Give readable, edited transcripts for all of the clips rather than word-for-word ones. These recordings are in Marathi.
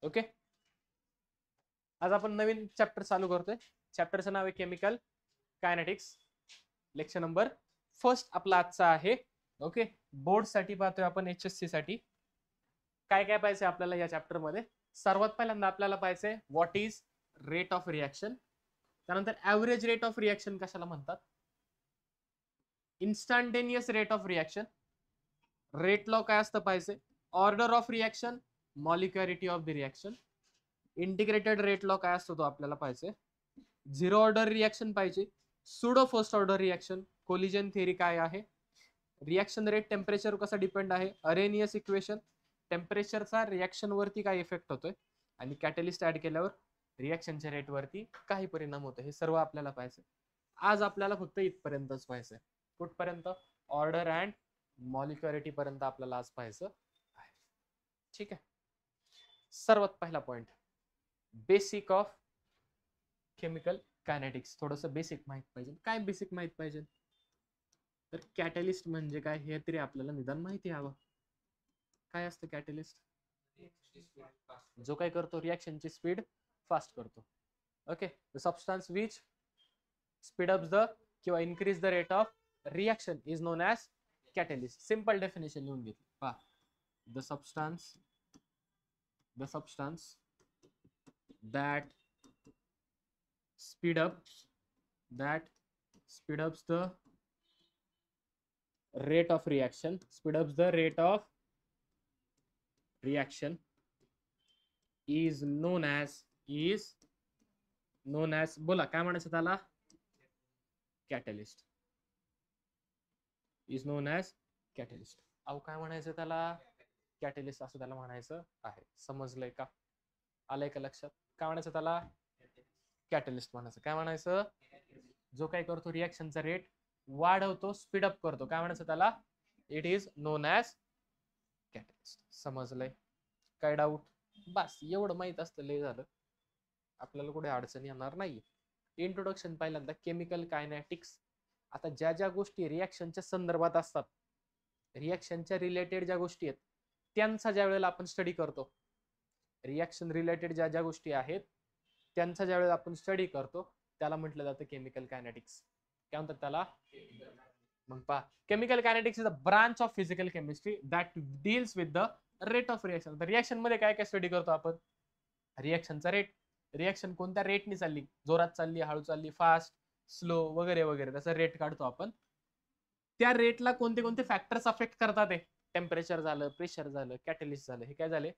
ओके, आज आपण नवीन चॅप्टर चालू करतोय. चॅप्टरचं नाव आहे chemical kinetics. Lecture number first आपला आजचा आहे. ओके, बोर्ड साठी पाहतोय आपण, HSC साठी. काय काय पाहिजे आपल्याला या चॅप्टर मध्ये? सर्वात पहिल्यांदा आपल्याला पाहिजे what is rate of reaction. त्यानंतर ऍव्हरेज रेट ऑफ रिएक्शन कशाला म्हणतात, instantaneous rate of reaction, rate law काय असतं पाहिजे, order of reaction, molecularity of the reaction, integrated rate law काय असतो तो आपल्याला पाहिजे, झिरो ऑर्डर रिएक्शन पाहिजे, pseudo first order reaction, collision theory काय आहे, रिएक्शन रेट टेम्परेचर कसा डिपेंड आहे, अरेनियस इक्वेशन, टेम्परेचरचा रिएक्शन वरती काय इफेक्ट होतोय, आणि कॅटलिस्ट ऍड केल्यावर रिएक्शनच्या रेट वरती काही परिणाम होतो. हे सर्व आपल्याला पाहिजे. आज आपल्याला फक्त इथपर्यंतच पाहिजे. कुठपर्यंत? ऑर्डर अँड मॉलिक्युलॅरिटी पर्यंत आपल्याला आज पाहायचं आहे. ठीक आहे. सर्वात पहिला point, basic of chemical kinetics. थोडस बेसिक माहित पाहिजे. काय बेसिक माहित पाहिजे? तर कॅटलिस्ट म्हणजे काय हे तरी आपल्याला निदान माहिती हवं. काय असतं कॅटलिस्ट? जो काय करतो रिएक्शनची स्पीड फास्ट करतो. Okay, the substance which speed up the किंवा increase the rate of reaction is known as catalyst. Simple definition लिहून घेतली पहा. The substance that speed ups the rate of reaction, is known as बोला काय म्हणायचं त्याला? Catalyst. Is known as catalyst. अहो काय म्हणायचं त्याला? कॅटलिस्ट असं त्याला म्हणायचं आहे. समजलंय का? आलंय का लक्षात? काय म्हणायचं त्याला? कॅटलिस्ट म्हणायचं. काय म्हणायचं? जो काय करतो रिएक्शनचा रेट वाढवतो, स्पीडअप करतो, काय म्हणायचं त्याला? It is known as catalyst. समजलंय? काय डाऊट? बस एवढं माहित असतं लय झालं, आपल्याला कुठे अडचण येणार नाही. इंट्रोडक्शन पहिल्यांदा केमिकल कायनेटिक्स. आता ज्या ज्या गोष्टी रिएक्शनच्या संदर्भात असतात, रिएक्शनच्या रिलेटेड ज्या गोष्टी आहेत त्यांचा ज्या वेळेला आपण स्टडी करतो, रिएक्शन रिलेटेड ज्या ज्या गोष्टी आहेत त्यांचा ज्या वेळेला आपण स्टडी करतो त्याला म्हटलं जातं केमिकल कायनेटिक्स. काय म्हणतात त्याला? मग पहा, chemical kinetics is a branch of physical chemistry that deals with the rate of reaction. Reaction मध्ये काय काय स्टडी करतो आपण? रिएक्शनचा रेट. रिएक्शन कोणत्या रेटने चालली, जोरात चालली, हळू चालली, फास्ट, स्लो वगैरे वगैरे, त्याचा रेट काढतो आपण. त्या रेटला कोणते कोणते फॅक्टर्स अफेक्ट करतात? ते टेम्परेचर झालं, प्रेशर झालं, कॅटलिस्ट झालं, हे काय झाले?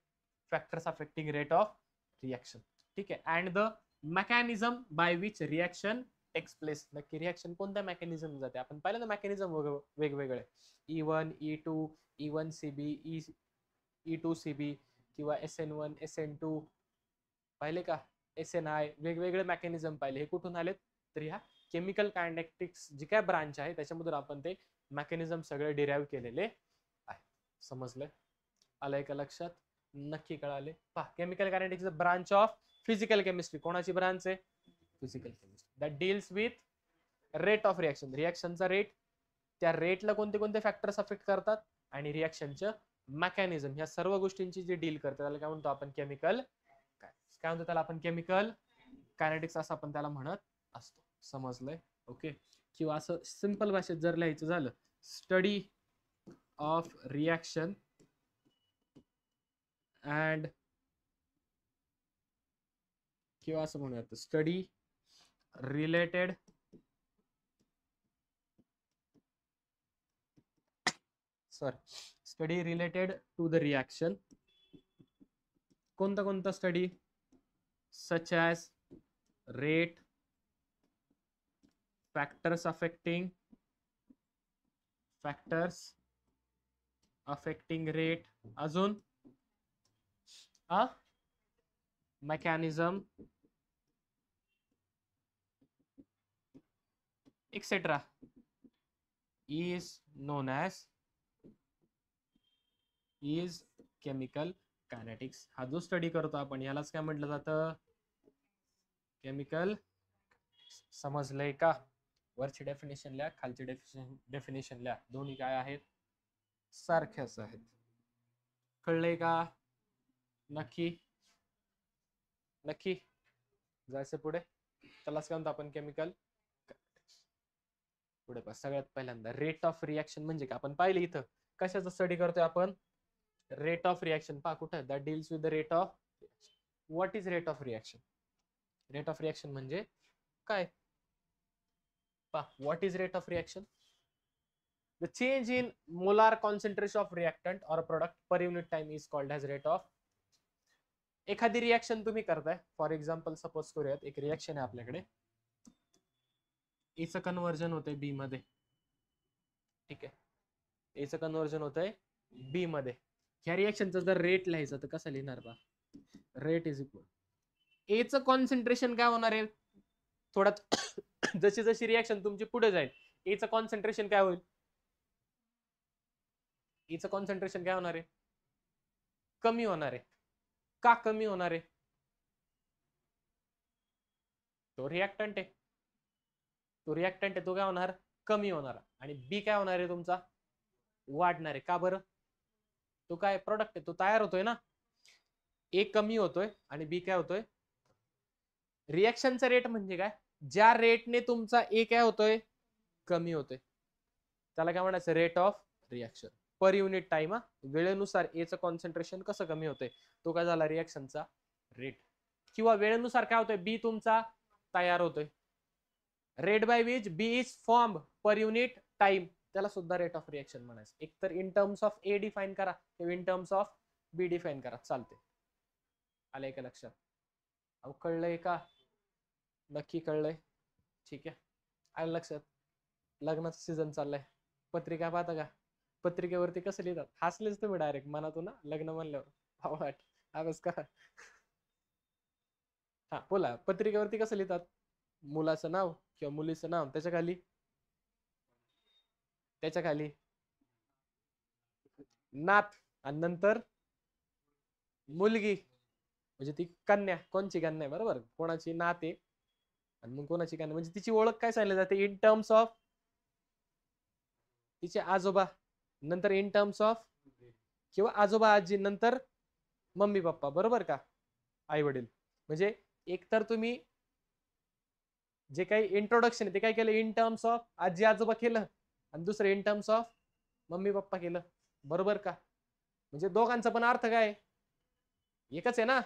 Factors affecting rate of reaction. ठीक आहे. And the mechanism by which reaction takes place. नक्की रिएक्शन कोणत्या मेकॅनिझम जाते? आपण पाहिलं ना मेकॅनिझम वेगवेगळे, E1 E2 E1 CB E2 CB किंवा SN1 SN2 पाहिले का, SNI, वेगवेगळे मेकॅनिझम पाहिले. हे कुठून आलेत? तर ह्या केमिकल कायनेटिक्स जी काय ब्रांच आहे त्याच्यामधून आपण ते मेकॅनिझम सगळे डिराईव्ह केलेले आहे. समजलंय? आलंय का लक्षात? नक्की कळाले? पहा, chemical kinetics branch of physical chemistry. कोणाची ब्रांच आहे? Physical chemistry. That deals with rate of reaction. रिएक्शनचा रेट, त्या रेटला कोणते कोणते फॅक्टर्स अफेक्ट करतात, आणि रिएक्शनचं मेकॅनिझम, ह्या सर्व गोष्टींची जी डील करतात त्याला काय म्हणतो आपण? केमिकल काय म्हणतो त्याला आपण? केमिकल कायनेटिक्स असं आपण त्याला म्हणत असतो. समजलंय? ओके. किंवा असं सिंपल भाषेत जर लिहायचं झालं, स्टडी ऑफ रिएक्शन अँड, किंवा असं म्हणूयात study related to the reaction. कोणता कोणता study? Such as rate, factors affecting rate, अजून mechanism etcetera is known as chemical kinetics. हा जो स्टडी करतो आपण यालाच काय म्हटलं जातं? केमिकल. समजलंय का? वरची डेफिनेशन लिहा, खालची डेफिनेशन लिहा, दोन्ही काय आहेत? सारख्याच आहेत. कळलंय का? नक्की नक्की जायचं पुढे. त्यालाच काय म्हणतो आपण केमिकल. पुढे पहा सगळ्यात पहिल्यांदा रेट ऑफ रिॲक्शन म्हणजे काय आपण पाहिले इथं कशाचा स्टडी करतोय आपण. रेट ऑफ रिॲक्शन पहा कुठे that deals with the rate of. What is rate of reaction. Rate of reaction म्हणजे काय पहा. What is rate of reaction. The change in molar concentration of reactant or product per unit time is called as rate of. एखादी रिएक्शन तुम्ही करताय फॉर एक्झाम्पल सपोज करूयात एक रिएक्शन आहे आपल्याकडे. एचं कन्वर्जन होतंय बी मध्ये. ठीक आहे. एचं कन्वर्जन होतंय बी मध्ये. ह्या रिएक्शनचा जर रेट लिहायचं तर कसं लिहिणार बा. रेट इज इक्वल एचं कॉन्सन्ट्रेशन काय होणार आहे थोड्यात जशी जशी रिएक्शन तुमची पुढे जाईल एचं कॉन्सन्ट्रेशन काय होईल. एचं कॉन्सन्ट्रेशन काय होणार आहे कमी होणार आहे. का कमी होणार आहे. तो रिएक्टंट आहे. तो रिएक्टंट आहे तो काय होणार कमी होणार. आणि बी काय होणार आहे तुमचा वाढणार आहे. का बरं. तो काय प्रोडक्ट आहे तो तयार होतोय ना. ए कमी होतोय आणि बी काय होतोय. रिएक्शनचा रेट म्हणजे काय ज्या रेटने तुमचा ए काय होतोय कमी होतोय त्याला काय म्हणायचं rate of reaction per unit time. वेळेनुसार एचं कॉन्सन्ट्रेशन कसं कमी होतंय तो काय झाला रिएक्शनचा रेट. किंवा वेळेनुसार काय होतोय बी तुमचा तयार होतोय. Rate by which B is form per unit time त्याला सुद्धा रेट ऑफ रिएक्शन म्हणायचं. एक तर in terms of A define करा किंवा in terms of B define करा चालते. आलंय का लक्षात. अहो कळलंय का नक्की कळलंय. ठीक आहे. आलं लक्षात. लग्नाचा सीझन चाललाय. पत्रिका पाहता का पत्रिकेवरती कसं लिहितात हसलेच तुम्ही डायरेक्ट मनातून ना लग्न म्हणल्यावर अभ्यास करा. हा बोला पत्रिकेवरती कसं लिहितात मुलाचं नाव किंवा मुलीचं नाव त्याच्या खाली नात आणि नंतर मुलगी म्हणजे ती कन्या कोणची कन्या बरोबर कोणाची नात आहे आणि मग कोणाची कन्या म्हणजे तिची ओळख काय सांगितली जाते इन टर्म्स ऑफ तिचे आजोबा नंतर इन टर्म्स ऑफ किंवा आजोबा आजी नंतर मम्मी पप्पा बरोबर का आई वडील. म्हणजे एकतर तुम्ही जे काही इंट्रोडक्शन आहे ते काय केलं इन टर्म्स ऑफ आजी आजोबा केलं आणि दुसरं in terms of mummy papa केलं बरोबर का. म्हणजे दोघांचा पण अर्थ काय एकच आहे ना.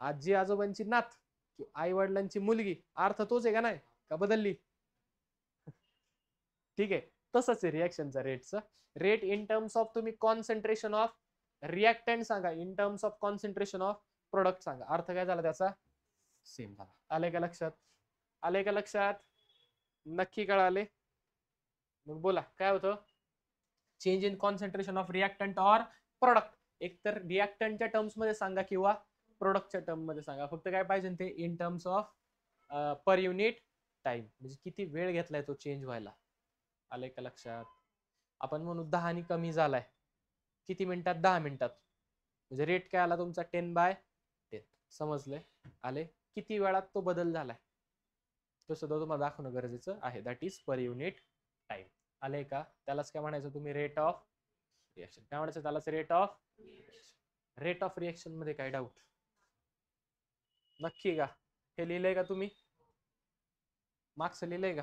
आजी आजोबांची नात आई वडिलांची मुलगी अर्थ तोच आहे का नाही का बदलली. ठीक आहे. तसंच आहे रिएक्शनचा रेटचा रेट इन टर्म्स ऑफ तुम्ही कॉन्सन्ट्रेशन ऑफ रिएक्टंट सांगा in terms of concentration of product सांगा अर्थ काय झाला त्याचा सेम झाला. आले का लक्षात. आले का लक्षात नक्की कळाले. मग बोला काय होतं change in concentration of reactant or product. एक तर रिएक्टंटच्या टर्म्स मध्ये सांगा किंवा प्रोडक्टच्या टर्म मध्ये सांगा फक्त काय पाहिजे ते in terms of per unit time म्हणजे किती वेळ घेतलाय तो चेंज व्हायला. आले का लक्षात. आपण म्हणू 10 ने कमी झालाय किती मिनिटात 10 मिनिटात म्हणजे रेट काय आला तुमचा 10/10 समजलंय. आले किती वेळात तो बदल झालाय तो सुद्धा तुम्हाला दाखवणं गरजेचं आहे that is per unit time. आले का. त्यालाच काय म्हणायचं तुम्ही रेट ऑफ रिएक्शन काय म्हणायचं त्यालाच rate of. Rate of reaction मध्ये काय डाऊट नक्की का. हे लिहिलंय का तुम्ही मार्क्स लिहिलंय का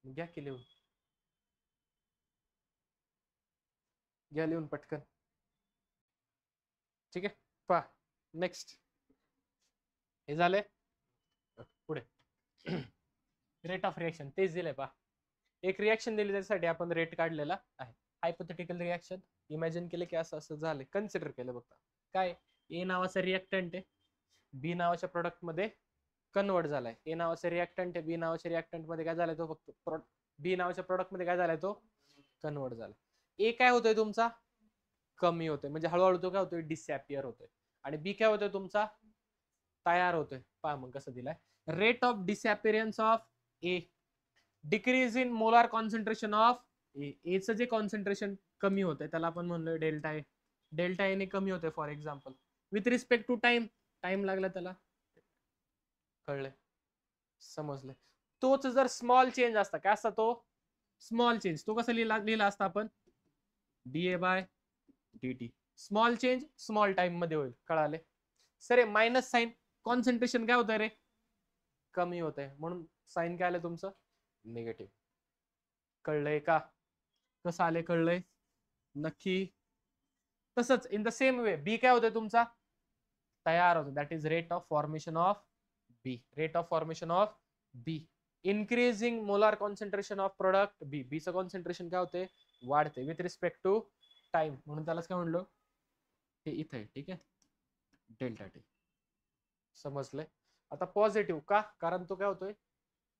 घ्या की लिहून घ्या लिहून पटकन. ठीक आहे. पहा नेक्स्ट हे झालंय पुढे रेट ऑफ रिएक्शन तेच दिलंय पहा. एक रिएक्शन दिली त्यासाठी आपण रेट काढलेला आहे. हायपोथेटिकल रिएक्शन इमॅजिन केले की असं असं झालंय कन्सिडर केलं बघा काय ए नावाचा रिएक्टंट आहे बी नावाच्या प्रोडक्ट मध्ये कन्वर्ट झालाय. ए नावाचा रिएक्टंट आहे बी नावाच्या रिएक्टंट मध्ये काय झालाय तो फक्त बी नावाच्या प्रोडक्ट मध्ये काय झालाय तो कन्वर्ट झालाय. ए काय होतोय तुमचा कमी होतोय म्हणजे हळूहळू तो काय होतोय डिसअपियर होतोय आणि बी काय होतोय तुमचा तयार होतोय. पहा मग कसं दिलाय rate of disappearance of A decrease in molar concentration of एचं जे कॉन्सन्ट्रेशन कमी होतंय त्याला आपण म्हणलोय डेल्टा ए. डेल्टा ए ने कमी होतंय for example with respect to time. Time लागला त्याला कळलंय समजलंय. तोच जर स्मॉल चेंज असता काय असता तो स्मॉल चेंज तो कसा लिहिला असता आपण dA by dt small change small time मध्ये होईल कळाले. सर मायनस साईन कॉन्सन्ट्रेशन काय होतंय रे, कमी होत आहे, म्हणून साईन काय आलं तुमचं निगेटिव्ह. कळलंय का, कसं आले कळलंय नक्की. तसंच in the same way B काय होतंय तुमचा तयार होतो, that is rate of formation of B. Rate of formation of B, increasing molar concentration of product B. B चं कॉन्सन्ट्रेशन काय होते वाढते विथ रिस्पेक्ट टू टाइम, म्हणून त्यालाच काय म्हणलो हे इथे आहे. ठीक आहे, डेल्टा टी. समजलंय. आता पॉझिटिव्ह का, कारण तो काय होतोय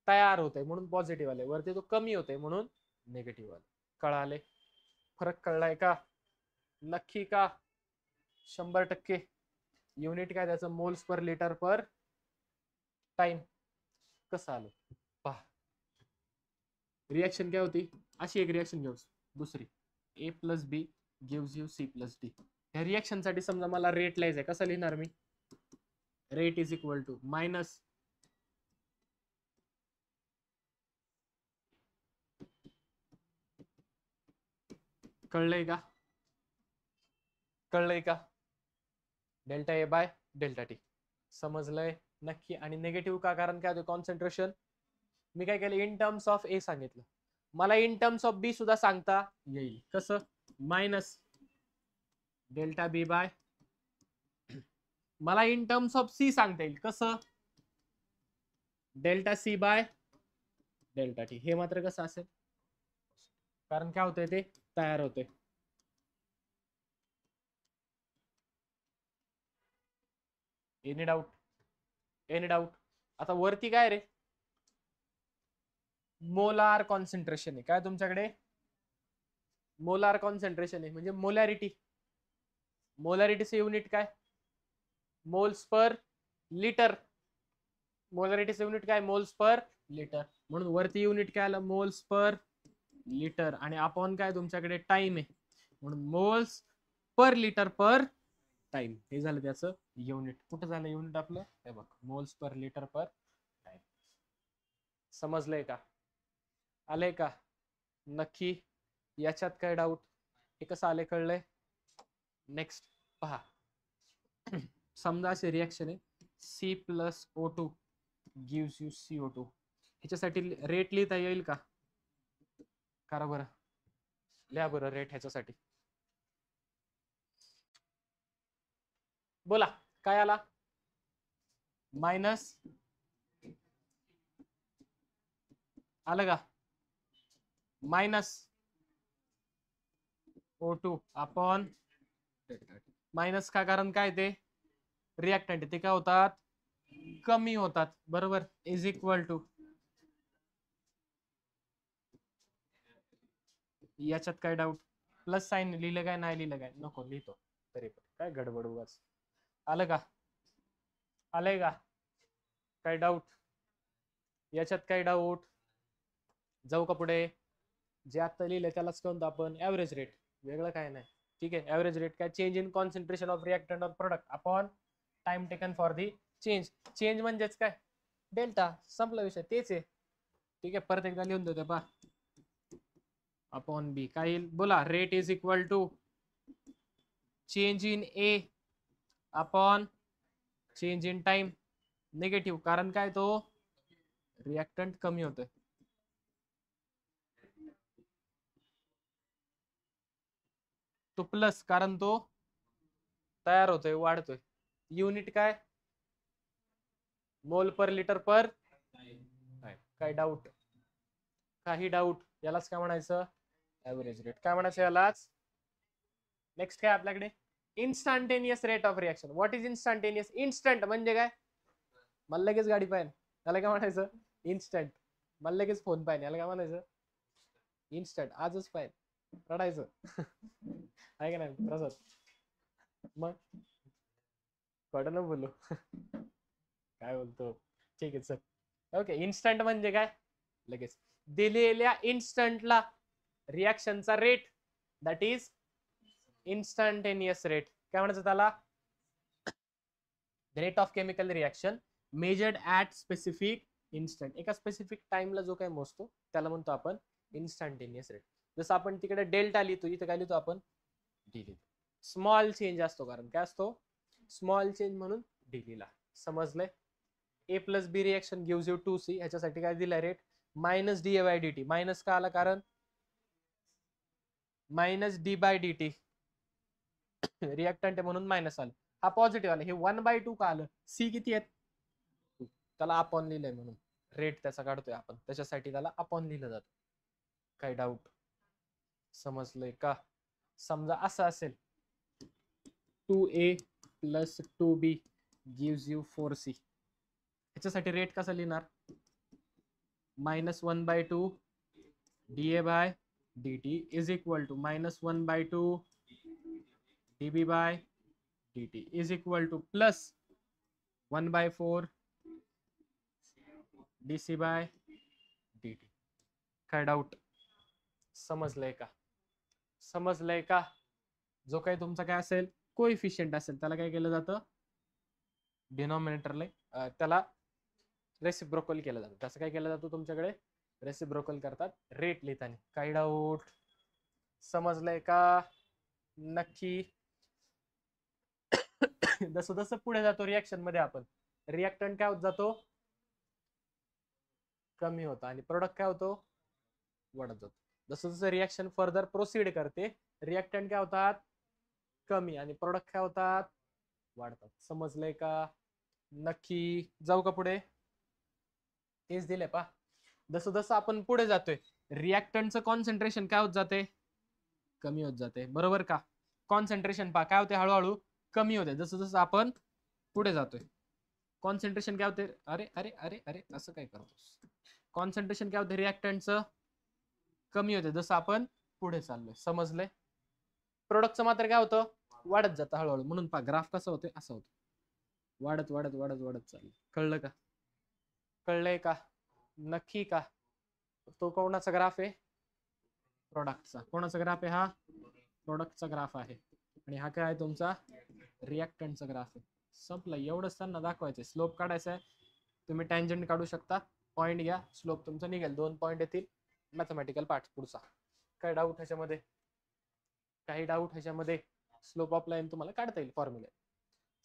तयार होतोय म्हणून पॉझिटिव्ह आले, वरती तो कमी होतोय म्हणून निगेटिव्ह आले. कळाले, फरक कळलाय का नक्की का 100%. युनिट काय त्याचं moles per litre per time. कसं आलं पहा, रिएक्शन काय होती अशी एक रिएक्शन घेऊ दुसरी, A plus B gives you C plus D. या रिएक्शन साठी समजा मला रेट लिहायचा आहे, कसं लिहिणार मी, rate is equal to minus कळलंय का, कळलंय का delta A by delta T. समजलंय नक्की. आणि निगेटिव्ह का, कारण काय होतं कॉन्सन्ट्रेशन, मी काय केलं इन टर्म्स ऑफ ए सांगितलं, मला इन टर्म्स ऑफ बी सुद्धा सांगता येईल. कसं मायनस डेल्टा बी बाय, मला इन टर्म्स ऑफ सी सांगता येईल कसं delta C by delta T. हे मात्र कसं असेल, कारण काय होतंय ते तयार होते. Any doubt, any doubt. आता वरती काय रे मोलार कॉन्सन्ट्रेशन आहे, काय तुमच्याकडे मोलार कॉन्सन्ट्रेशन आहे म्हणजे मोलॅरिटी. मोलॅरिटीचे युनिट काय मोल्स पर लिटर, मोलॅरिटीचे युनिट काय मोल्स पर लिटर, म्हणून वरती युनिट काय आलं मोल्स पर लिटर, आणि अपॉन काय तुमच्याकडे टाइम आहे म्हणून moles per litre per time. हे झालं त्याचं युनिट. कुठं झालं युनिट आपलं हे बघ moles per litre per time. समजलंय का, आलंय का नक्की. याच्यात काय डाऊट, हे कसं आले कळलंय. नेक्स्ट पहा, समजा असे रिएक्शन आहे C plus O two gives you CO2. ह्याच्यासाठी रेट लिहिता येईल का, करा बरं, लिहा बरं रेट ह्याच्यासाठी. बोला काय आला मायनस आलं का मायनस O2 अपॉन मायनस का, कारण काय ते रिएक्टंट ते काय होतात कमी होतात बरोबर, इज इक्वल टू याच्यात काय डाऊट, प्लस साइन लिहिलं काय नाही लिहिलं काय नको लिहितो तरी पण काय गडबड उगाच. आलं का, आलंय का काय डाऊट, याच्यात काय डाऊट. जाऊ का पुढे, जे आता लिहिलंय त्यालाच म्हणतो आपण ऍव्हरेज रेट, वेगळं काय नाही. ठीक आहे, ऍव्हरेज रेट काय change in concentration of reactant or product upon time taken for the change. Change म्हणजेच काय डेल्टा, संपला विषय तेच आहे. ठीक आहे, परत एकदा लिहून देतो पहा, अपॉन बी काय येईल बोला, rate is equal to change in A upon change in time. Negative कारण काय तो रिएक्टंट कमी होतोय, तो प्लस कारण तो तयार होतोय वाढतोय. युनिट काय मोल पर लिटर पर. काय डाऊट, काही डाऊट, यालाच काय म्हणायचं ऍव्हरेज रेट. काय म्हणायचं यालाच. नेक्स्ट काय आपल्याकडे instantaneous rate of reaction. What is instantaneous, instant म्हणजे काय मला लगेच गाडी पाहिजे त्याला काय म्हणायचं इन्स्टंट, मला लगेच फोन पाहिजे याला काय म्हणायचं इन्स्टंट, आजच पाहिजे रडायचं आहे का नाही प्रसाद, मग खोटं न बोलू काय बोलतो. ठीक आहे सर, ओके. इन्स्टंट म्हणजे काय लगेच दिलेल्या इन्स्टंटला रिएक्शनचा rate, that is instantaneous rate. काय म्हणायचं त्याला rate of chemical reaction measured at specific instant. एका स्पेसिफिक टाइमला जो काय मोजतो त्याला म्हणतो आपण इन्स्टंटेनियस रेट. जसं आपण तिकडे डेल्टा लिहितो, इथं काय लिहितो आपण डी लिहितो. स्मॉल चेंज असतो, कारण काय असतो स्मॉल चेंज म्हणून डी लिहिला. समजलंय? A plus B reaction gives you 2C. ह्याच्यासाठी काय दिलाय rate? Minus D A by D T. Minus का आला? कारण minus D by D T reactant आहे म्हणून मायनस आलं. हा पॉझिटिव्ह आला. हे 1/2 का आलं? सी किती आहेत? त्याला अपॉन लिहिलंय म्हणून रेट त्याचा काढतोय आपण, त्याच्यासाठी त्याला अपॉन लिहिलं जातं. काही डाऊट? समजलंय का? समजा असं असेल 2A plus 2B gives you 4C. ह्याच्यासाठी रेट कसा लिहिणार? -1/2 dA by dt is equal to -1/2 dB by dt is equal to plus 1/4 dC by dt. काय डाऊट? समजलंय का? समजलंय का? जो काही तुमचा काय असेल कोइफिशियंट असेल त्याला काय केलं जातं? डिनॉमिनेटरला त्याला रेसिप्रोकल केलं जातं. त्याचं काय केलं जातं तुमच्याकडे? रेसिप्रोकल करतात रेट लिहिताना. काही डाऊट? समजलंय का? नक्की? जसं जसं पुढे जातो रिएक्शन मध्ये आपण, रिएक्टंट काय होत जातो? कमी होतं आणि प्रोडक्ट काय होतो? वाढत जातो. जसं जसं रिएक्शन फर्दर प्रोसीड करते, रिएक्टंट काय होतात? कमी आणि प्रोडक्ट काय होतात? वाढतात. समजलंय का? नक्की? जाऊ का पुढे? तेच दिले पा. जसं जसं आपण पुढे जातोय रिएक्टंटचं कॉन्सन्ट्रेशन काय होत जाते? कमी होत जाते. बरोबर का? कॉन्सन्ट्रेशन पा काय होते? हळूहळू कमी होते जसं जसं आपण पुढे जातोय. कॉन्सन्ट्रेशन काय होते? अरे अरे अरे अरे असं काय करतोस? कॉन्सन्ट्रेशन काय होते रिएक्टंटचं? कमी होते जसं आपण पुढे चाललोय. समजलंय? प्रोडक्टचं मात्र काय होतं? वाढत जातं हळूहळू. म्हणून पा ग्राफ कसं होतं? असं होतं, वाढत वाढत वाढत वाढत चाललं. कळलं का? कळलंय का? नक्की का? तो कोणाचा ग्राफ आहे? प्रोडक्टचा. कोणाचा ग्राफ आहे हा? प्रोडक्टचा ग्राफ आहे. आणि हा काय आहे तुमचा? रिएक्टंटचा ग्राफ आहे. संपलं. एवढंच त्यांना दाखवायचं. स्लोप काढायचा आहे. तुम्ही टँजंट काढू शकता. पॉईंट घ्या, स्लोप तुमचा निघेल. 2 पॉईंट येतील. मॅथमॅटिकल पार्ट पुढचा. काय डाऊट ह्याच्यामध्ये? काही डाऊट ह्याच्यामध्ये? स्लोप ऑफ लाईन तुम्हाला काढता येईल फॉर्म्युला.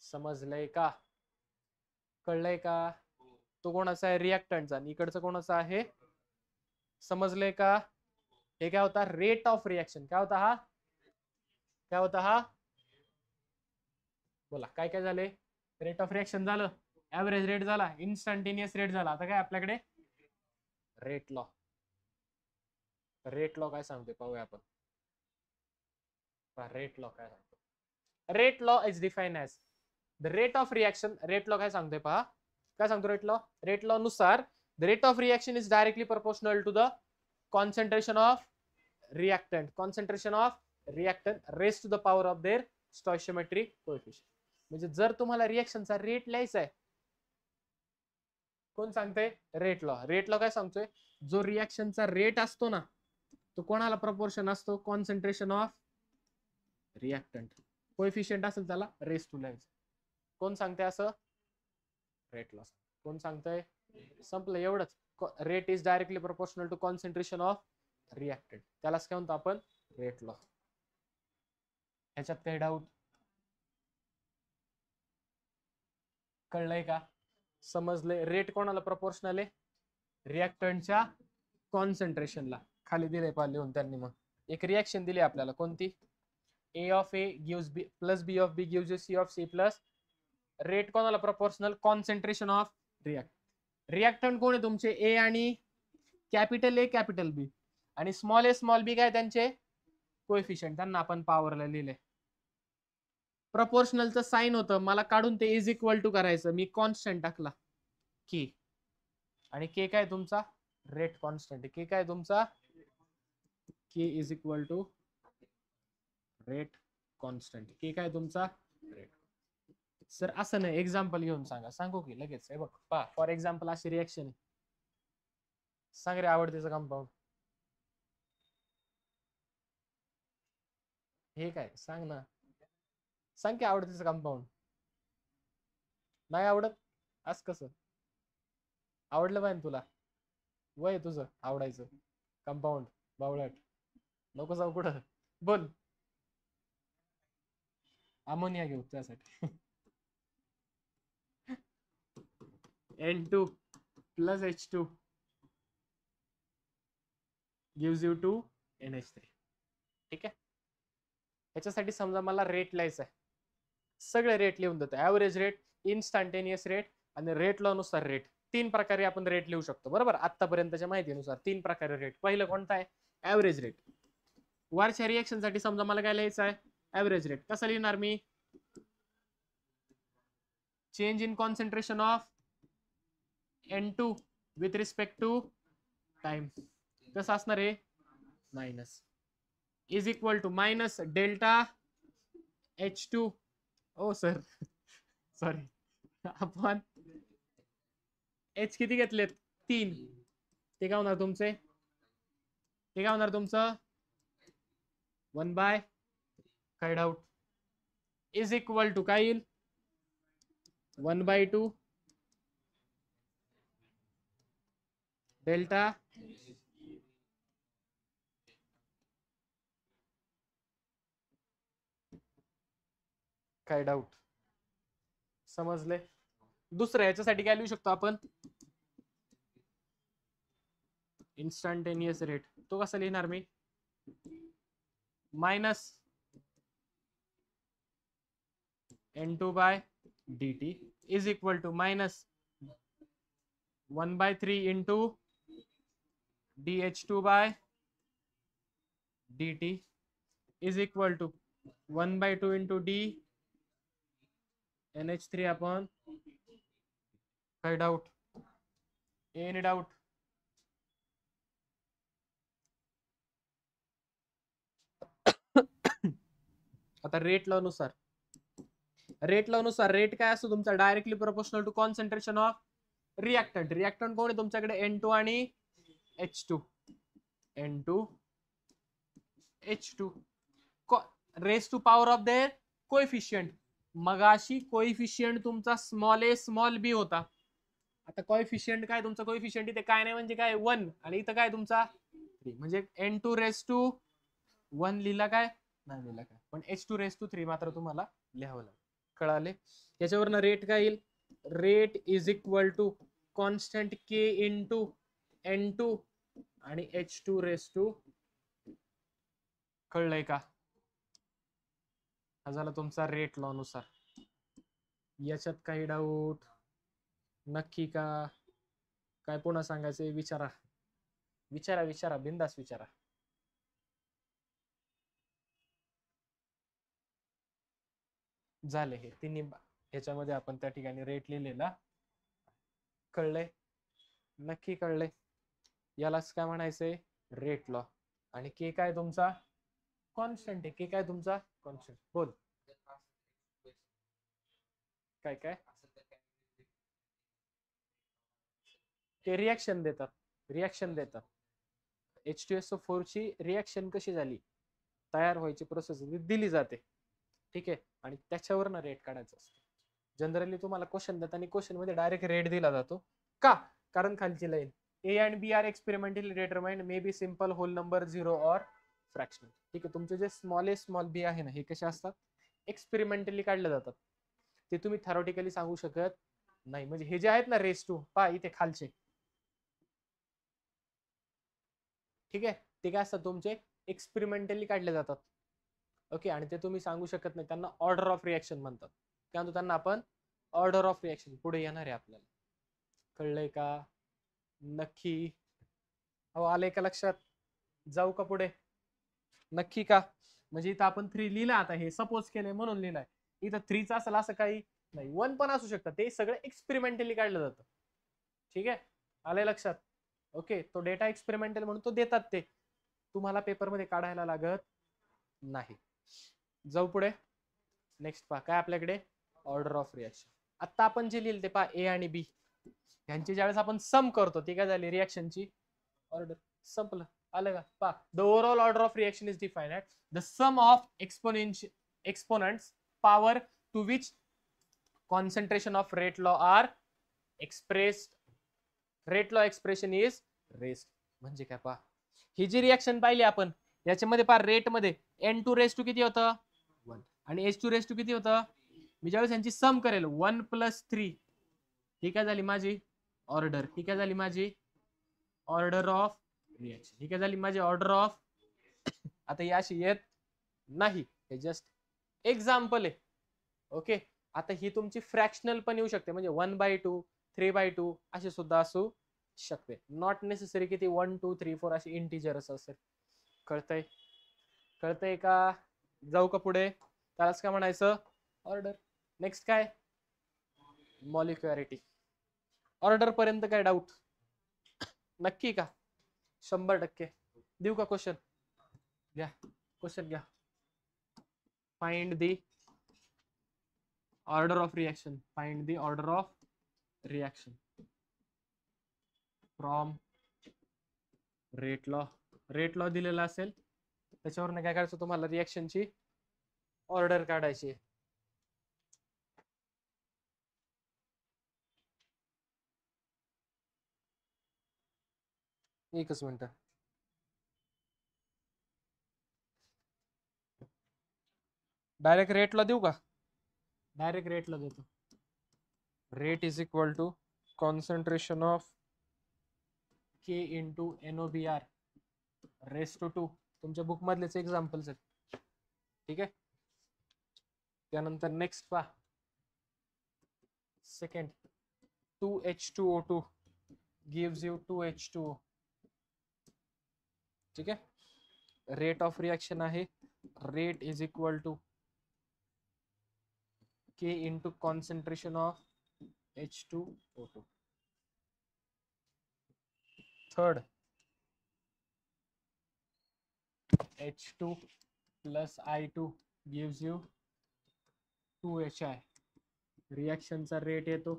समजलंय का? कळलंय का? तो कोणाचा आहे? रिएक्टंटचा. आणि इकडचं कोणाचा आहे? समजलंय का? हे काय होता? Rate of reaction. काय होता हा? काय होता हा? बोला काय काय झाले? रेट ऑफ रिएक्शन झालं, ऍव्हरेज रेट झाला, इन्स्टंटेनियस रेट झाला. आता काय आपल्याकडे? Rate law. रेट लॉ काय सांगते पाहूया आपण. रेट लॉ काय सांगतो? Rate law is defined as the rate of reaction. Rate law काय सांगतोय पहा. काय सांगतो रेट लॉ? रेट लॉ नुसार the rate of reaction is directly proportional to the concentration of reactant. Concentration of reactant raise to the power of their stoichiometric coefficient. म्हणजे जर तुम्हाला रिएक्शनचा रेट लिहायचा आहे, कोण सांगते? Rate law. रेट लॉ काय सांगतोय? जो रिएक्शनचा रेट असतो ना, तो कोणाला प्रपोर्शन असतो? Concentration of reactant. कोएफिशिएंट असेल त्याला रेस टू लिहायचं. कोण सांगते असं? Rate law. कोण सांगतंय? संपलं. एवढंच. Rate is directly proportional to concentration of reactant. त्यालाच काय म्हणतो आपण? Rate law. ह्याच्यात काही डाऊट? कळलंय का? समजले? रेट कोणाला प्रपोर्शनल आहे? रिएक्टंटच्या कॉन्सन्ट्रेशनला. खाली दिले पा लिहून त्यांनी. मग एक रिएक्शन दिली आपल्याला कोणती? A of A gives B plus B of B gives you C of C plus. Rate कोणाला proportional? Concentration of react. Reactant कोण आहे तुमचे? ए आणि कॅपिटल ए कॅपिटल बी. आणि स्मॉल ए स्मॉल बी काय त्यांचे? कोएफिशिएंट. त्यांना आपण पॉवरला लिहिले. प्रपोर्शनलचं साइन होतं, मला काढून ते इज इक्वल टू करायचं. मी कॉन्स्टंट टाकला के. आणि के काय तुमचा? Rate constant. के काय तुमचा? K is equal to rate constant. K काय तुमचा? रेट. सर असं नाही, एक्झाम्पल घेऊन सांगा. सांगू की लगेच? हे बघ पहा, फॉर एक्झाम्पल अशी रिएक्शन आहे. सांग रे आवडतेचं कंपाऊंड. हे काय? सांग ना. सांग की आवडतेचं कंपाऊंड. नाही आवडत? असं कसं? आवडलं पाहिजे तुला. वय तुझं आवडायचं कंपाऊंड. बावळट. नको जाऊ कुठं. बोल. अमोनिया घेऊ त्यासाठी. N2 plus H2 gives you 2 NH3. ठीक आहे. ह्याच्यासाठी समजा मला रेट लिहायचा आहे, सगळे रेट लिहून देतो. ऍव्हरेज रेट, इन्स्टंटेनियस रेट आणि रेट लॉ नुसार रेट. 3 प्रकारे आपण रेट लिहू शकतो, बरोबर. आतापर्यंतच्या माहितीनुसार 3 प्रकारे रेट. पहिलं कोणता आहे? Average rate. वरच्या रिएक्शन साठी समजा मला काय लिहायचं आहे? Average rate. कसं लिहिणार मी? Change in concentration of N2 with respect to time. कसं असणार आहे? Minus is equal to minus delta H2, oh sir sorry, आपण H किती घेतलेत? 3. ते काय होणार तुमचे? ते काय होणार तुमचं? 1 बाय काय डाऊट इज इक्वल टू काय येईल? 1/2 डेल्टा काय डाऊट? समजले? दुसरं याच्यासाठी काय लिहू शकतो आपण? Instantaneous rate. तो कसा लिहिणार मी? Minus N2 by dt is equal to minus 1/3 into dH2 by dt is equal to 1/2 into d NH3 upon काय डाऊट? Any doubt? आता रेट लॉ नुसार रेट काय असतो तुमचा? Directly proportional to concentration of reactant. Reactant कोण आहे तुमच्याकडे? N2 आणि H2. N2 H2 raise to power of their coefficient. मगाशी कोएफिशियंट तुमचा स्मॉल a स्मॉल b होता. आता कोएफिशियंट काय तुमचा? कोएफिशियंट इथे काय नाही म्हणजे काय? 1. आणि इथं काय तुमचा? 3. म्हणजे N2 रेस टू 1 लिहिला काय? नाही लिहिला काय, पण H2 रेस टू 3 मात्र तुम्हाला लिहावं लागेल. कळाले? याच्यावरनं रेट काय येईल? Rate is equal to constant k into N2 आणि H2 रेस टू. कळलंय का? हा झाला तुमचा रेट लॉ नुसार. याच्यात काही डाऊट? नक्की का? काय पुन्हा सांगायचंय? विचारा विचारा विचारा, बिंदास विचारा. झाले हे तिन्ही. ह्याच्यामध्ये आपण त्या ठिकाणी रेट लिहिलेला. कळलंय? नक्की कळलंय? यालाच काय म्हणायचंय? Rate law. आणि के काय तुमचा? कॉन्स्टंट आहे. के काय तुमचा? कॉन्स्टंट. बोल काय काय? ते रिएक्शन देतात. H2SO4 ची रिएक्शन कशी झाली, तयार व्हायची प्रोसेस दिली जाते. ठीक आहे. आणि त्याच्यावरनं रेट काढायचं असतं. जनरली तुम्हाला क्वेश्चन देतात आणि क्वेश्चन मध्ये डायरेक्ट रेट दिला जातो. का? कारण खालची line A and B are experimentally determined may be simple whole number 0 or fractional. ठीक आहे. तुमचे जे स्मॉल a स्मॉल b आहे ना, हे कसे असतात? एक्सपेरिमेंटली काढले जातात. ते तुम्ही थेरॉटिकली सांगू शकत नाही. म्हणजे हे जे आहेत ना रेस टू, पहा इथे खालचे, ठीक आहे, ते काय असतात तुमचे? एक्सपेरिमेंटली काढले जातात. ओके. आणि ते तुम्ही सांगू शकत नाही. त्यांना ऑर्डर ऑफ रिएक्शन म्हणतात. काय म्हणतो त्यांना आपण? Order of reaction. पुढे येणार आहे आपल्याला. कळलंय का? नक्की? हो, आलंय का लक्षात? जाऊ का पुढे? नक्की का? म्हणजे इथं आपण 3 लिहिलं. आता हे सपोज केलंय म्हणून लिहिलंय. इथं 3च असेल असं काही नाही. 1 पण असू शकतं. ते सगळं एक्सपेरिमेंटली काढलं जातं. ठीक आहे. आलंय लक्षात? ओके. तो डेटा एक्सपेरिमेंटल म्हणून तो देतात. ते तुम्हाला पेपरमध्ये काढायला लागत नाही. जाऊ पुढे. नेक्स्ट पहा काय आपल्याकडे? Order of reaction. आता आपण जे लिहिले ते पहा, ए आणि बी यांची ज्यावेळेस आपण सम करतो ती काय झाली? रिएक्शनची ऑर्डर. संपलं. आलं का? पहा, the overall order of reaction is defined at the sum of exponents power to which concentration of rate law are expressed. Rate law expression is rest. म्हणजे काय? पहा, ही जी रिएक्शन पाहिली आपण, याच्यामध्ये पहा रेट मध्ये N2 रेस टू किती होतं? 1. आणि H2 रेस टू किती होतं? मी ज्यावेळेस यांची सम करेल 1 + 3, ही काय झाली माझी? ऑर्डर, ही काय झाली माझी ऑर्डर ऑफ रिएक्शन, ही काय झाली माझी ऑर्डर ऑफ. आता ही अशी येत नाही, हे जस्ट एक्झाम्पल आहे. ओके, आता ही तुमची फ्रॅक्शनल पण येऊ शकते, म्हणजे 1/2 3/2 अशी सुद्धा असू शकते. नॉट नेसेसरी की ती 1 2 3 4 अशी इंटिजरच असेल. कळतंय? कळतंय का? जाऊ का पुढे? त्यालाच काय म्हणायचं ऑर्डर. नेक्स्ट काय मॉलिक्युलॅरिटी. ऑर्डर पर्यंत काय डाऊट? नक्की का? 100% देऊ का क्वेश्चन? घ्या क्वेश्चन घ्या. Find the order of reaction, find the order of reaction from rate law. Rate law दिलेला असेल त्याच्यावरनं काय करायचं तुम्हाला रिएक्शनची ऑर्डर काढायची. एकच मिनिट. डायरेक्ट रेट लॉ देऊ का? डायरेक्ट रेट लॉ देतो. Rate is equal to concentration of K into NOBr raise to 2. तुमच्या बुक मधलेच एक्झाम्पल्स आहेत. ठीक आहे. त्यानंतर नेक्स्ट पहा, second 2H2O2 gives you 2H2O. ठीक आहे. रेट ऑफ रिएक्शन आहे rate is equal to K into concentration of H2O2. Third H2 plus I2 gives you 2HI. रिएक्शनचा रेट येतो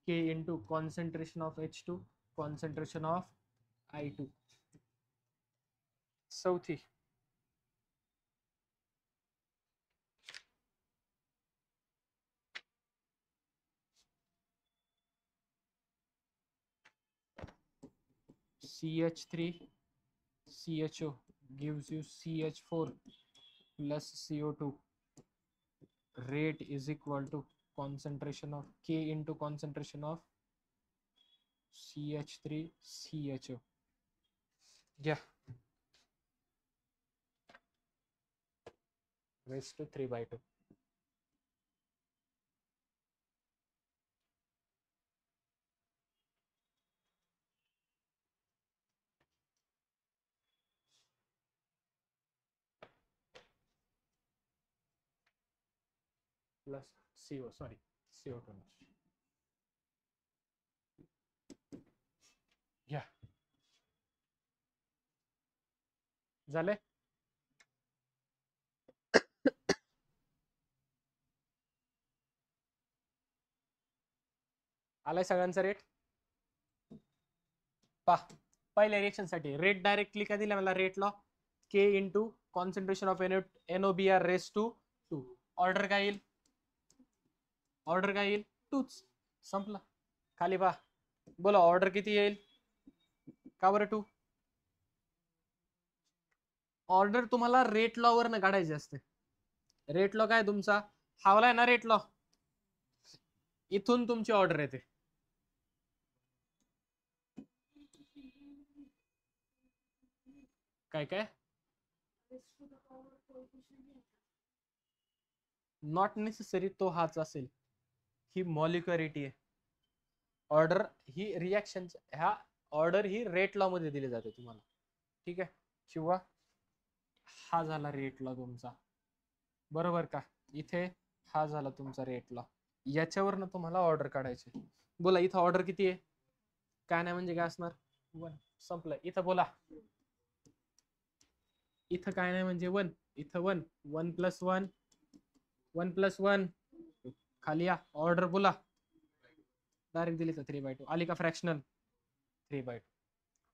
K into concentration of H2 concentration of I2. चौथी CH3 CHO gives you CH4 plus CO2. Rate is equal to concentration of K into concentration of CH3 CHO. Yeah. Raised to 3/2. Plus CO, sorry, CO2. Yeah. झाले? आलाय सगळ्यांचा रेट? पहा, पहिल्या रिएक्शन साठी रेट डायरेक्टली काय दिला मला rate law K into concentration of NOBr raise to 2. Order काय येईल? ऑर्डर काय येईल? 2च. संपला. खाली पहा, बोला ऑर्डर किती येईल? का बरं 2? ऑर्डर तुम्हाला रेट लॉ वरनं काढायची असते. रेट लॉ काय तुमचा हावलाय ना रेट लॉ, इथून तुमची ऑर्डर येते. काय काय नॉट नेसेसरी तो हाच असेल. ही मॉलिक्युलॅरिटी आहे. ऑर्डर ही रिएक्शन ह्या ऑर्डर ही रेट लॉ मध्ये दिली जाते तुम्हाला. ठीक आहे. किंवा हा झाला रेट लॉ तुमचा, बरोबर का? इथे हा झाला तुमचा रेट लॉ. याच्यावरनं तुम्हाला ऑर्डर काढायची. बोला इथं ऑर्डर किती आहे? काय नाही म्हणजे काय असणार? 1. संपलं. इथं बोला इथं काय नाही म्हणजे 1. इथं 1 1 प्लस 1 1 प्लस 1. खाली या ऑर्डर बोला. डायरेक्ट दिली तर 3/2 आली का? फ्रॅक्शनल 3/2.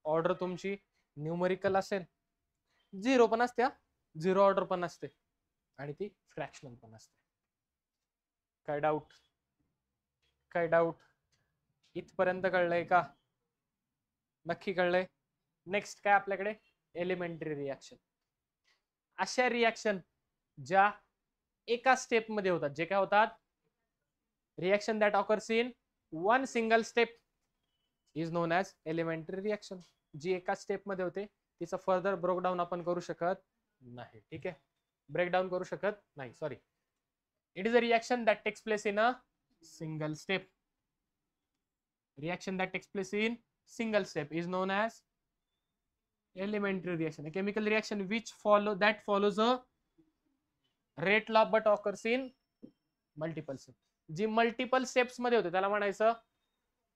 ऑर्डर तुमची न्यूमरिकल असेल, 0 पण असते, 0 ऑर्डर पण असते, आणि ती फ्रॅक्शनल पण असते. काय डाऊट? काय डाऊट? इथपर्यंत कळलंय का? नक्की कळलंय? नेक्स्ट काय आपल्याकडे एलिमेंटरी रिएक्शन. अशा रिएक्शन ज्या एका स्टेप मध्ये होतात. जे काय होतात? Reaction that occurs in one single step. Is known as elementary reaction. जी एका स्टेप मध्ये होते तिचं फर्दर ब्रेकडाऊन आपण करू शकत नाही. ठीक आहे, ब्रेकडाऊन करू शकत नाही, sorry. It is a reaction that takes place in a single step. Reaction that takes place in single step is known as elementary reaction. A chemical reaction which follows a rate law but occurs in multiple steps. जी मल्टिपल स्टेप्स मध्ये होते त्याला म्हणायचं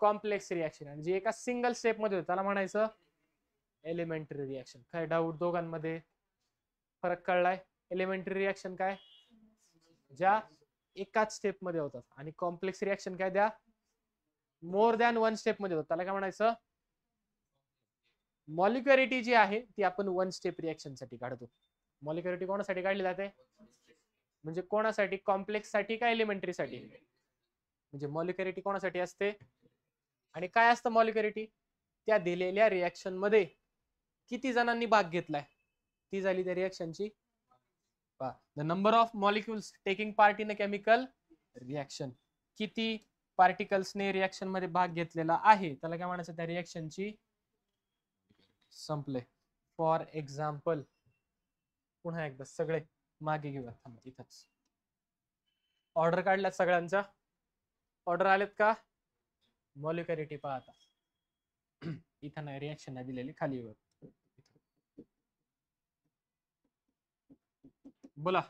कॉम्प्लेक्स रिॲक्शन, आणि जी एका सिंगल स्टेप मध्ये होते त्याला म्हणायचं एलिमेंटरी रिॲक्शन. काय डाऊट दोघांमध्ये फरक कळलाय? एलिमेंटरी रिॲक्शन काय, ज्या एकाच स्टेप मध्ये होतात, आणि कॉम्प्लेक्स रिॲक्शन काय, द्या मोर दॅन वन स्टेप मध्ये होतात, त्याला काय म्हणायचं? मॉलिक्युलरिटी जी आहे ती आपण वन स्टेप रिॲक्शन साठी काढतो. मॉलिक्युलरिटी कोणासाठी काढली जाते? म्हणजे कोणासाठी, कॉम्प्लेक्स साठी का एलिमेंटरी साठी? म्हणजे मॉलिक्युलरिटी कोणासाठी असते, आणि काय असतं मॉलिक्युलरिटी? त्या दिलेल्या रिॲक्शन मध्ये किती जणांनी भाग घेतलाय ती झाली त्या रिॲक्शनची. The number of molecules taking part in a chemical reaction. किती पार्टिकल्सने रिॲक्शन मध्ये भाग घेतलेला आहे त्याला काय म्हणायचं? त्या रिॲक्शनची. संपले. फॉर एक्झाम्पल, पुन्हा एकदा सगळे मागे घेऊया, थांबा इथंच. ऑर्डर काढल्यात सगळ्यांचा? ऑर्डर आलेत का? मॉलिक्युलरिटी पाहता इथं नाही, रिॲक्शन नाही दिलेली, खाली वर. बोला,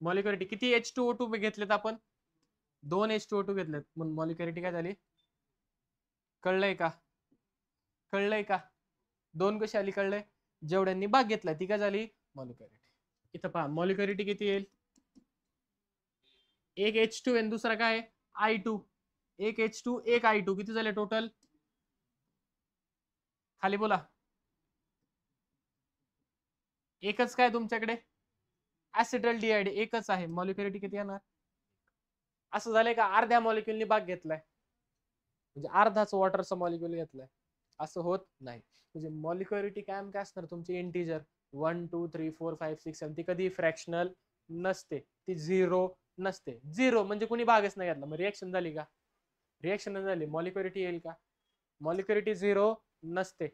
मॉलिक्युलरिटी किती H2O2 घेतलेत आपण? 2 H2O2 घेतलेत, म्हणून मॉलिक्युलरिटी काय झाली? कळलंय का? कळलंय का? 2 कशी आली? कळलंय. जेवढ्यांनी भाग घेतला ती काय झाली? मॉलिक्युलरिटी. इथं पहा मॉलिक्युलरिटी किती येईल? एक H2 आणि दुसरा काय I2. एक H2 एक I2 किती झाले टोटल? खाली बोला. एकच काय तुमच्याकडे? ऍसिटल्डिहाइड एकच आहे. मॉलिक्युलरिटी किती येणार? असं झालंय का अर्ध्या मॉलिक्युलनी भाग घेतलाय, म्हणजे अर्धाच वॉटरचा मॉलिक्युल घेतलाय? असं होत नाही. म्हणजे मॉलिक्युलरिटी काय असणार तुमची? इंटिजर 1 2 3 4 5 6 7. ती कधी फ्रॅक्शनल नसते, ती झिरो नसते. झिरो म्हणजे कुणी भागच नाही घेतला, मग रिॲक्शन झाली का? रिॲक्शन झाली, मॉलिक्युलरिटी येईल का? मॉलिक्युलरिटी झिरो नसते.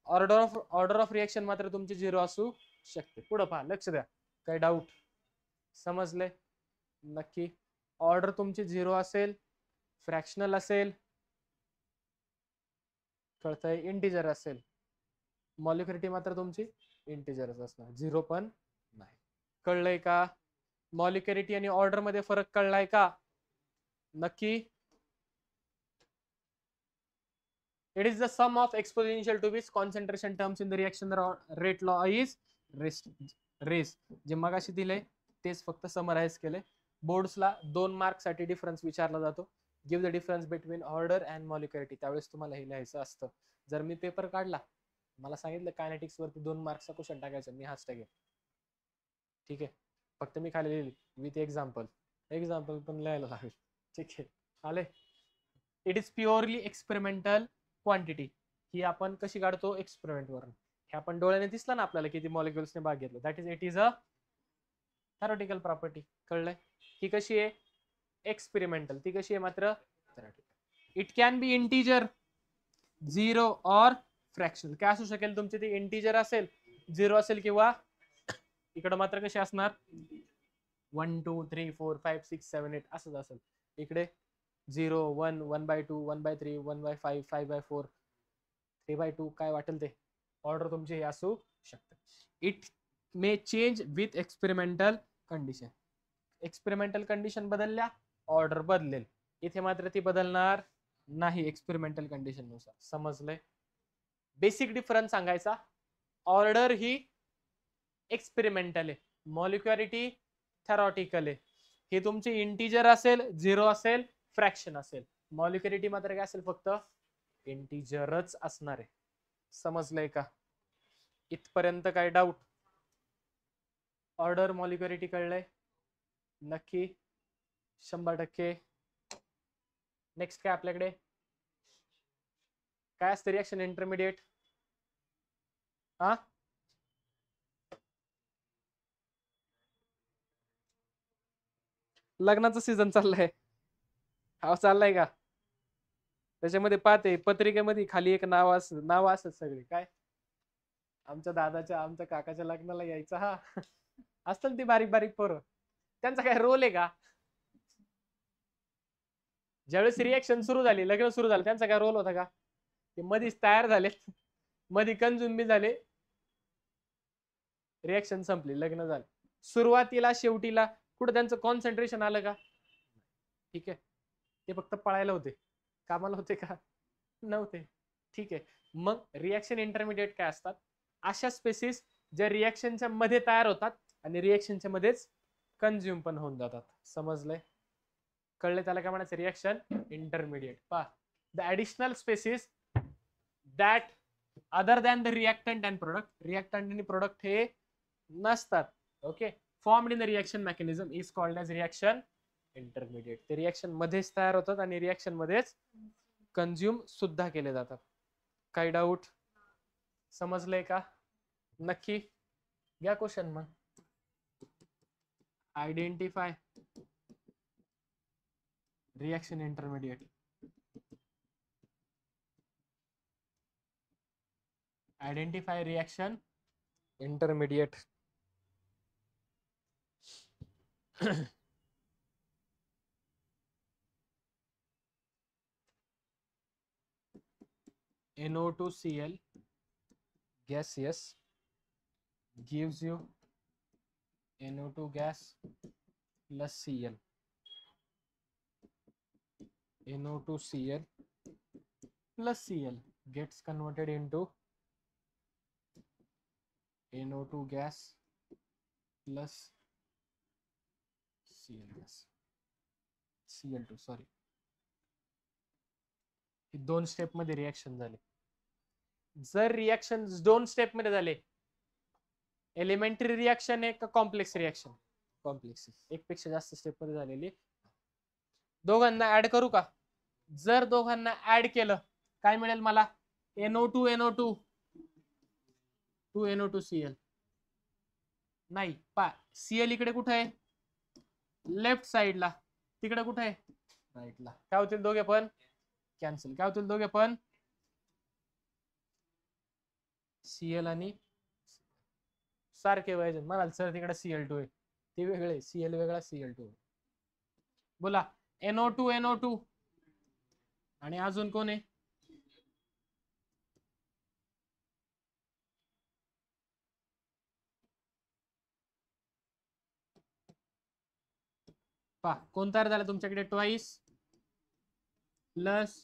ऑर्डर ऑफ रिॲक्शन मात्र तुमची झिरो असू शकते. पुढे पहा, लक्ष द्या. काही डाऊट? समजले? नक्की. ऑर्डर तुमची झिरो असेल, फ्रॅक्शनल असेल, कळतंय, इंटिजर असेल, मॉलिक्युलरिटी मात्र तुमची इंटिजरच असणार, झिरो पण नाही. कळलंय का? मॉलिक्युलरिटी आणि ऑर्डर मध्ये फरक कळलाय का? नक्की. It is the sum of exponential to which concentration terms in the reaction rate law is raised. जे मगाशी दिले तेच फक्त समराइज केले. बोर्ड्सला 2 मार्क साठी डिफरन्स विचारला जातो. Give the difference between order and molecularity. त्यावेळेस तुम्हाला हे लिहायचं असतं. जर मी पेपर काढला, मला सांगितलं कायनेटिक्स वरती 2 मार्कचा क्वेश्चन टाकायचा, मी हाच टाकेल. ठीक आहे, फक्त मी खाली लिहिली विथ एक्झाम्पल. एक्झाम्पल पण लिहायला लागेल. ठीक आहे, आले. It is purely experimental quantity. ही आपण कशी काढतो? एक्सपेरिमेंट वरून. हे आपण डोळ्याने दिसलं ना आपल्याला किती मॉलिक्युल्सने भाग घेतला, that is it is a theoretical property. कळलंय? ही कशी आहे? एक्सपेरिमेंटल. ती कशी आहे मात्र? Theoretical. It can be integer, zero और फ्रॅक्शनल. काय असू शकेल तुमचे? ते इंटिजर असेल, झिरो असेल, किंवा इकडे मात्र कशी असणार? 1 2 3 4 5 6 7 8 असंच असेल. इकडे 0 1 1/2 1/3 1/5 5/4 3/2 काय वाटेल ते ऑर्डर तुमचे हे असू शकते. It may change with experimental condition. Experimental condition बदलल्या, ऑर्डर बदलेल. इथे मात्र ती बदलणार नाही एक्सपेरिमेंटल कंडिशन नुसार. समजलंय? बेसिक डिफरन्स सांगायचा, ऑर्डर ही एक्सपेरिमेंटल आहे, मॉलिक्युलरिटी थेरॉटिकल आहे. हे तुमचे इंटिजर असेल, झिरो असेल, फ्रॅक्शन असेल. मॉलिक्युलरिटी मात्र काय असेल? फक्त इंटिजरच असणार आहे. समजलंय का? इथपर्यंत काय डाऊट? ऑर्डर मॉलिक्युलरिटी कळलंय? नक्की 100%. नेक्स्ट काय आपल्याकडे? काय असतं रिॲक्शन इंटरमिडिएट? हा, लग्नाचा सीझन चाललाय. हा चाललाय का? त्याच्यामध्ये पाहते पत्रिकेमध्ये खाली एक नाव असत सगळे काय आमच्या दादाच्या आमच्या काकाच्या लग्नाला यायचं हा असतात ती बारीक बारीक पोरं त्यांचा काय रोल आहे का ज्यावेळेस रिएक्शन सुरू झाली लग्न सुरू झालं त्यांचा काय रोल होता का ते मधीच तयार झाले मध्ये कंझ्युम बी झाले रिएक्शन संपली लग्न झालं सुरुवातीला शेवटीला कुठं त्यांचं कॉन्सन्ट्रेशन आलं का ठीक आहे ते फक्त पळायला होते कामाला होते का नव्हते ठीक आहे मग रिएक्शन इंटरमिडिएट काय असतात अशा स्पेसिस ज्या रिएक्शनच्या मध्ये तयार होतात आणि रिएक्शनच्या मध्येच कंझ्युम पण होऊन जातात समजलंय कळले त्याला काय म्हणायचं रिएक्शन इंटरमिडिएट पहा the additional species that other than the reactant and product reactant आणि प्रोडक्ट हे नसतात okay formed in the reaction mechanism is called as reaction intermediate ते रिएक्शन मध्येच तयार होतात आणि रिएक्शन मध्येच कंझ्युम सुद्धा केले जातात काही डाऊट समजलंय का नक्की घ्या क्वेश्चन मग identify reaction intermediate identify reaction intermediate NO2Cl gaseous gives you NO2 gas plus Cl. NO2Cl plus Cl gets converted into NO2 gas plus Cl gas. Cl2 sorry दोन स्टेप मध्ये रिएक्शन झाले जर रिएक्शन दोन स्टेप मध्ये झाले एलिमेंटरी रिएक्शन आहे का कॉम्प्लेक्स रिएक्शन कॉम्प्लेक्स एक पेक्षा जास्त स्टेप मध्ये झालेली दोघांना ऍड करू का जर दोघांना ऍड केलं काय मिळेल मला NO2 NO2 2NO2Cl नाही पा Cl इकडे कुठे आहे लेफ्ट साइडला तिकडे कुठे आहे राईटला काय होतील दोघे पण कॅन्सल काय होतील दोघे पण Cl आणि सारखे व्हायचे म्हणाल सर तिकडे Cl2 आहे ते वेगळे Cl वेगळा Cl2 बोला NO2 NO2 आणि अजून कोण आहे पा कोण तयार झाला तुमच्याकडे ट्वाइस प्लस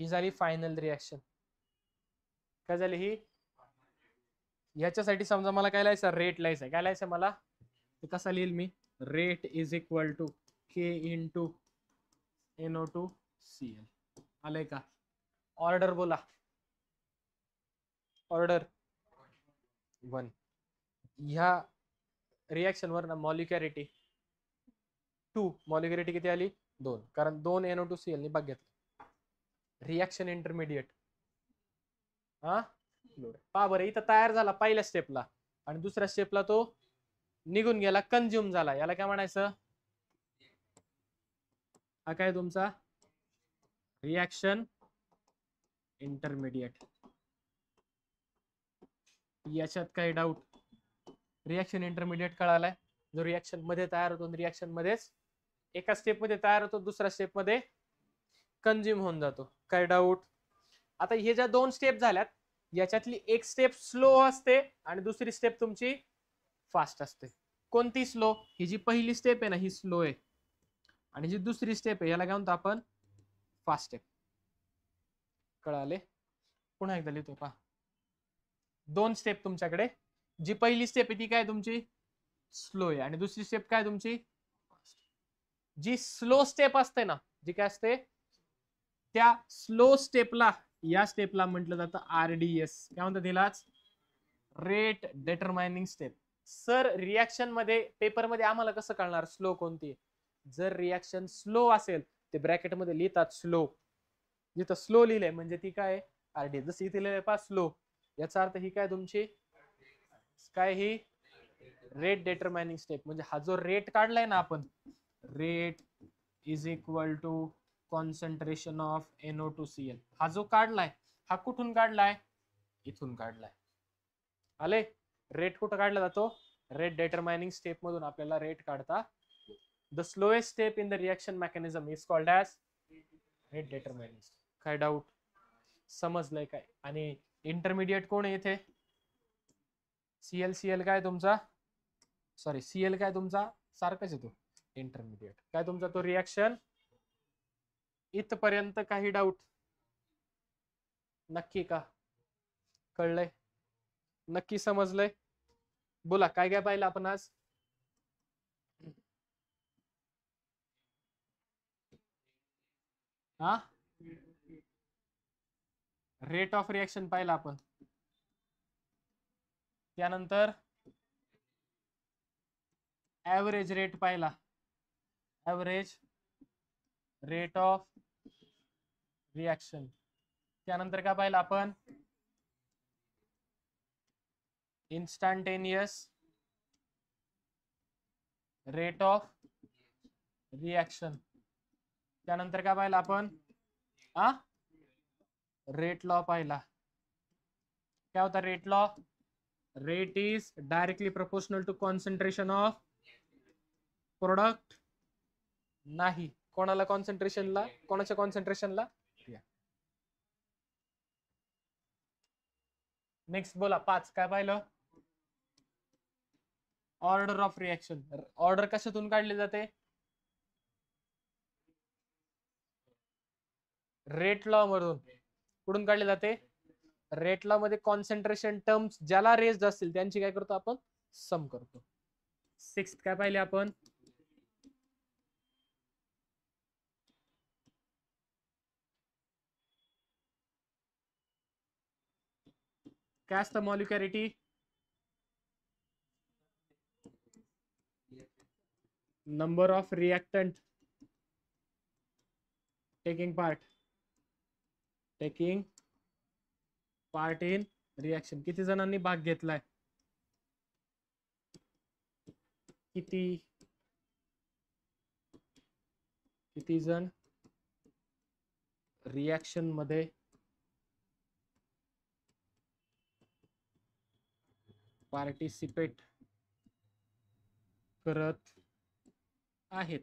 ही झाली फायनल रिएक्शन काय झाली ही याच्यासाठी समजा मला काय लिहायचं रेट लिहायचं काय लिहायचं मला ते कसा लिहिल मी rate is equal to K into NO2Cl आलंय का ऑर्डर बोला ऑर्डर 1 ह्या रिएक्शन वर ना मॉलिक्युलॅरिटी 2 मॉलिक्युलॅरिटी किती आली 2 कारण 2 NO2Cl ने भाग घेतला रिएक्शन इंटरमिडिएट हा पहा बरं इथं तयार झाला पहिल्या स्टेपला आणि दुसऱ्या स्टेपला तो निघून गेला कंझ्युम झाला याला काय म्हणायचं हा काय तुमचा रिएक्शन इंटरमिडिएट याच्यात काही डाऊट रिएक्शन इंटरमिडिएट कळालाय जो रिएक्शन मध्ये तयार होतो रिएक्शन मध्येच एका स्टेप मध्ये तयार होतो दुसऱ्या स्टेप मध्ये कंझ्युम होऊन जातो काय डाऊट आता हे ज्या दोन स्टेप झाल्यात याच्यातली एक स्टेप स्लो असते आणि दुसरी स्टेप तुमची फास्ट असते कोणती स्लो ही जी पहिली स्टेप आहे ना ही स्लो आहे आणि जी दुसरी स्टेप आहे याला काय म्हणतो आपण फास्ट स्टेप कळाले पुन्हा एकदा लिहितो पहा दोन स्टेप तुमच्याकडे जी पहिली स्टेप आहे ती काय तुमची स्लो आहे आणि दुसरी स्टेप काय तुमची जी स्लो स्टेप असते ना जी काय असते त्या स्लो स्टेपला या स्टेपला म्हटलं जातं RDS काय म्हणतात तिलाच rate determining step sir reaction मध्ये पेपर मध्ये आम्हाला कसं कळणार स्लो कोणती जर रिएक्शन स्लो असेल ते ब्रॅकेट मध्ये लिहितात स्लो जिथं स्लो लिहिलंय म्हणजे ती काय RDS जसं इथे लिहिलंय पहा स्लो याचा अर्थ ही काय तुमची काय ही रेट डिटरमाइनिंग स्टेप म्हणजे हा जो रेट काढलाय ना आपण rate is equal to concentration of NO2Cl. हा जो काढलाय हा कुठून काढलाय? इथून काढलाय. आले? रेट कुठं काढला जातो? रेट डिटरमाइनिंग स्टेप मधून आपल्याला रेट काढता. The slowest step in the reaction mechanism is called as rate determining. काय डाऊट? समजलंय काय? आणि इंटरमिडिएट कोण आहे इथे? Cl काय तुमचा? सॉरी, Cl काय तुमचा? सारखाच येतो. इंटरमिडिएट काय तुमचा? तो रिएक्शन. इथपर्यंत काही डाऊट? नक्की का? कळलंय? नक्की समजलंय? बोला, काय काय पाहिलं आपण आज? हा, रेट ऑफ रिएक्शन पाहिलं आपण. त्यानंतर ऍव्हरेज रेट पाहिला. Average rate of reaction. त्यानंतर काय पाहिलं आपण? Instantaneous rate of reaction. त्यानंतर काय पाहिलं आपण? रेट लॉ पाहिला. काय होता rate law? Rate is directly proportional to concentration of product. नाही, कोणाला? कॉन्सन्ट्रेशनला. कोणाच्या कॉन्सन्ट्रेशनला? नेक्स्ट बोला, 5 काय पाहिलं? Order of reaction. ऑर्डर कशातून काढली जाते? रेट लॉ मधून. कुठून काढली जाते? रेट लॉ मध्ये कॉन्सन्ट्रेशन टर्म्स ज्याला रेज्ड असतील त्यांची काय करतो आपण? सम करतो. 6 काय पाहिले आपण? काय असतं molecularity? Number of reactant taking part in reaction. किती जणांनी भाग घेतलाय? किती जण रिएक्शन मध्ये पार्टिसिपेट करत आहेत?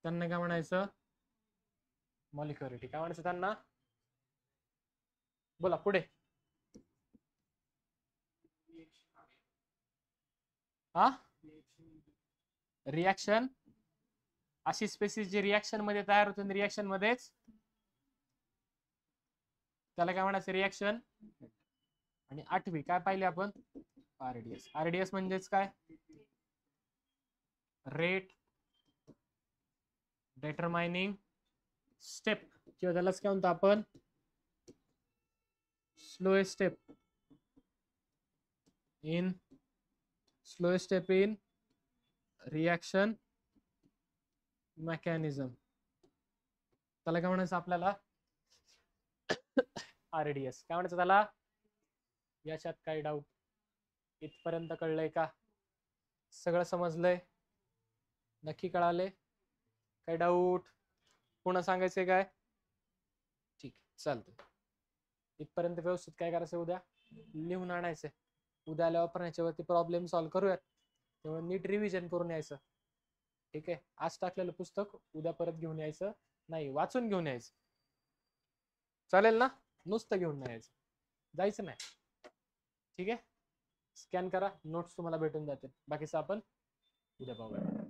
त्यांना काय म्हणायचं? मॉलिक्युलॅरिटी. काय म्हणायचं त्यांना? बोला पुढे. रिएक्शन. अशी स्पेसिस जी रिएक्शन मध्ये तयार होते, रिएक्शन मध्येच त्याला काय म्हणायचं? रिएक्शन. आणि 8वी काय पाहिले आपण? आरडीएस. आरडीएस म्हणजेच काय? रेट डिटरमाइनिंग स्टेप, किंवा त्यालाच काय म्हणतो आपण? Slowest step in reaction mechanism. त्याला काय म्हणायचं आपल्याला? आरडीएस. काय म्हणायचं त्याला? याच्यात काही डाऊट? इथपर्यंत कळलंय का? सगळं समजलंय? नक्की कळाले? काही डाऊट? पुन्हा सांगायचंय काय? ठीक, चालतं. इथपर्यंत व्यवस्थित काय करायचं? उद्या लिहून आणायचंय. उद्या आल्यावर आपण ह्याच्यावरती प्रॉब्लेम सॉल्व्ह करूयात. तेव्हा नीट रिव्हिजन करून यायचं. ठीक आहे? आज टाकलेलं पुस्तक उद्या परत घेऊन यायचं नाही, वाचून घेऊन यायचं. चालेल ना? नुसतं घेऊन नाही यायचं, जायचं नाही. ठीक आहे? स्कॅन करा, नोट्स तुम्हाला भेटून जातील. बाकीचं आपण उद्या बघूया.